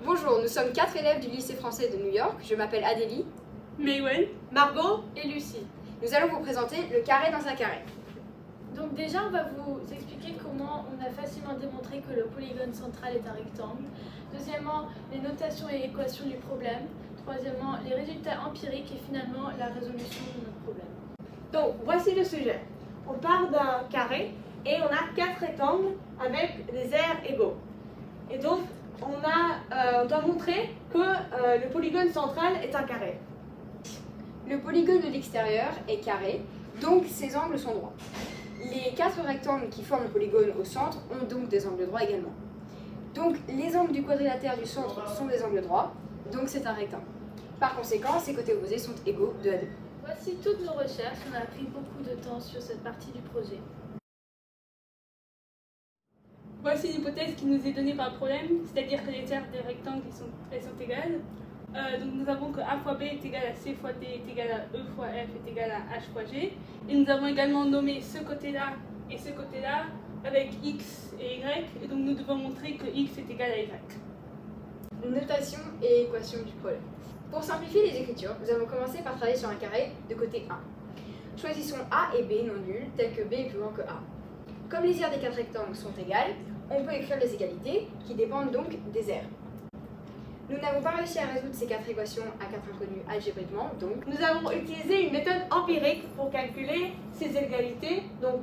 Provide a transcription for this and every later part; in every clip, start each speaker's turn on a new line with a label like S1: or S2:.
S1: Bonjour, nous sommes 4 élèves du lycée français de New York. Je m'appelle Adélie,
S2: Maywen, Margot et Lucie.
S1: Nous allons vous présenter le carré dans un carré.
S3: Donc déjà, on va vous expliquer comment on a facilement démontré que le polygone central est un rectangle. Deuxièmement, les notations et équations du problème. Troisièmement, les résultats empiriques et finalement la résolution de notre problème.
S2: Donc voici le sujet. On part d'un carré et on a 4 rectangles avec des aires égaux. Et donc on doit montrer que le polygone central est un carré.
S1: Le polygone de l'extérieur est carré, donc ses angles sont droits. Les 4 rectangles qui forment le polygone au centre ont donc des angles droits également. Donc les angles du quadrilatère du centre sont des angles droits, donc c'est un rectangle. Par conséquent, ses côtés opposés sont égaux 2 à 2.
S3: Voici toutes nos recherches. On a pris beaucoup de temps sur cette partie du projet.
S4: Voici l'hypothèse qui nous est donnée par le problème, c'est-à-dire que les aires des rectangles elles sont égales. Donc nous avons que A fois B est égal à C fois D est égal à E fois F est égal à H fois G. Et nous avons également nommé ce côté-là et ce côté-là avec X et Y. Et donc nous devons montrer que X est égal à Y.
S1: Notation et équation du problème. Pour simplifier les écritures, nous allons commencer par travailler sur un carré de côté 1. Choisissons A et B non nuls, tels que B est plus grand que A. Comme les aires des 4 rectangles sont égales, on peut écrire les égalités, qui dépendent donc des aires. Nous n'avons pas réussi à résoudre ces 4 équations à 4 inconnus algébriquement, donc
S2: Nous avons utilisé une méthode empirique pour calculer ces égalités. Donc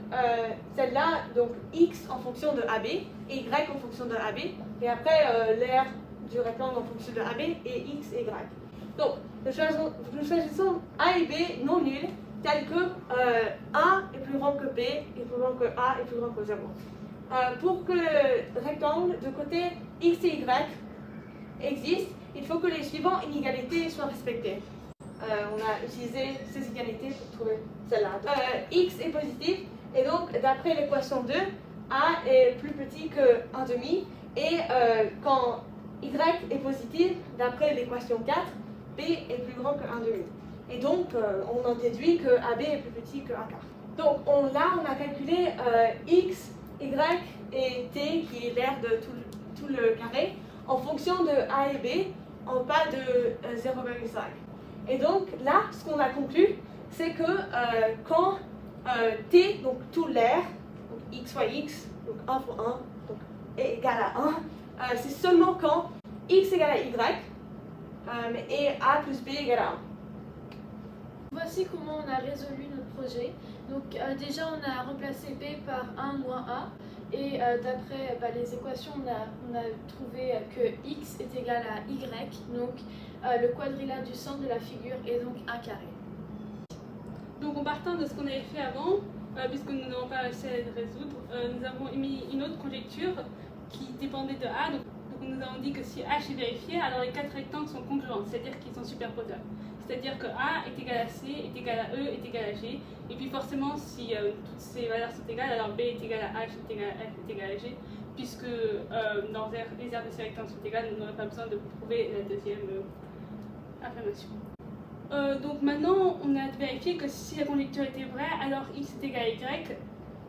S2: celle-là, donc X en fonction de AB et Y en fonction de AB. Et après l'aire du rectangle en fonction de AB et X et Y. Donc nous choisissons A et B non nuls, tels que A est plus grand que B est plus grand que A est plus grand que 0. Pour que le rectangle de côté X et Y existe, il faut que les suivantes inégalités soient respectées. On a utilisé ces égalités pour trouver celle-là. X est positif et donc d'après l'équation 2, A est plus petit que 1,5 et quand Y est positif, d'après l'équation 4, B est plus grand que 1,5. Et donc on en déduit que AB est plus petit que 1 quart. Donc là on a calculé X, Y et T qui est l'aire de tout le carré en fonction de A et B en bas de 0,5. Et donc là, ce qu'on a conclu, c'est que quand T, donc tout l'aire, donc X fois X, donc 1 fois 1, donc est égal à 1, c'est seulement quand X égale à Y et A plus B égale à 1.
S3: Voici comment on a résolu notre projet. Donc déjà on a remplacé B par 1 moins A et d'après les équations on a trouvé que X est égal à Y, donc le quadrilatère du centre de la figure est donc un carré.
S4: Donc en partant de ce qu'on avait fait avant, puisque nous n'avons pas réussi à les résoudre, nous avons émis une autre conjecture qui dépendait de A. Donc nous avons dit que si H est vérifié, alors les 4 rectangles sont congruents, c'est-à-dire qu'ils sont superposeurs. C'est-à-dire que A est égal à C, est égal à E, est égal à G. Et puis forcément, si toutes ces valeurs sont égales, alors B est égal à H, est égal à F, est égal à G. Puisque les aires de ces rectangles sont égales, nous n'aurons pas besoin de prouver la deuxième affirmation. Donc maintenant, on a vérifié que si la conjecture était vraie, alors X est égal à Y.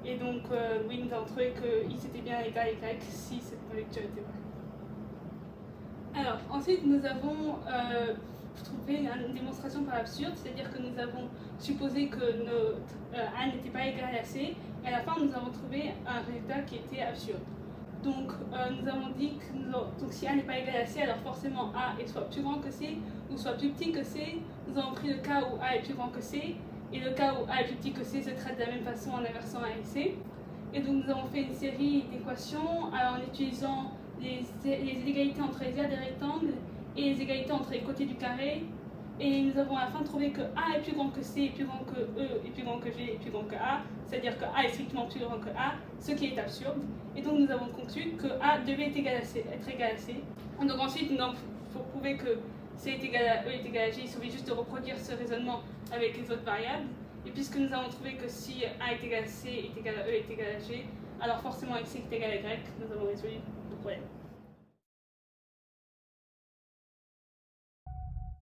S4: Et donc, oui, nous avons trouvé que X était bien égal à Y si cette conjecture était vraie. Alors, ensuite, nous avons trouvé une démonstration par absurde, c'est-à-dire que nous avons supposé que notre A n'était pas égal à C, et à la fin, nous avons trouvé un résultat qui était absurde. Donc, nous avons dit que si A n'est pas égal à C, alors forcément A est soit plus grand que C, ou soit plus petit que C. Nous avons pris le cas où A est plus grand que C, et le cas où A est plus petit que C se traite de la même façon en inversant A et C. Et donc, nous avons fait une série d'équations en utilisant les égalités entre les aires des rectangles et les égalités entre les côtés du carré. Et nous avons à la fin trouvé que A est plus grand que C, est plus grand que E, est plus grand que G, est plus grand que A. C'est-à-dire que A est strictement plus grand que A, ce qui est absurde. Et donc nous avons conclu que A devait être égal à C. Donc ensuite, pour prouver que C est égal à E est égal à G, il suffit juste de reproduire ce raisonnement avec les autres variables. Et puisque nous avons trouvé que si A est égal à C, est égal à E, est égal à G, alors forcément X est égal à Y, nous avons résolu le problème.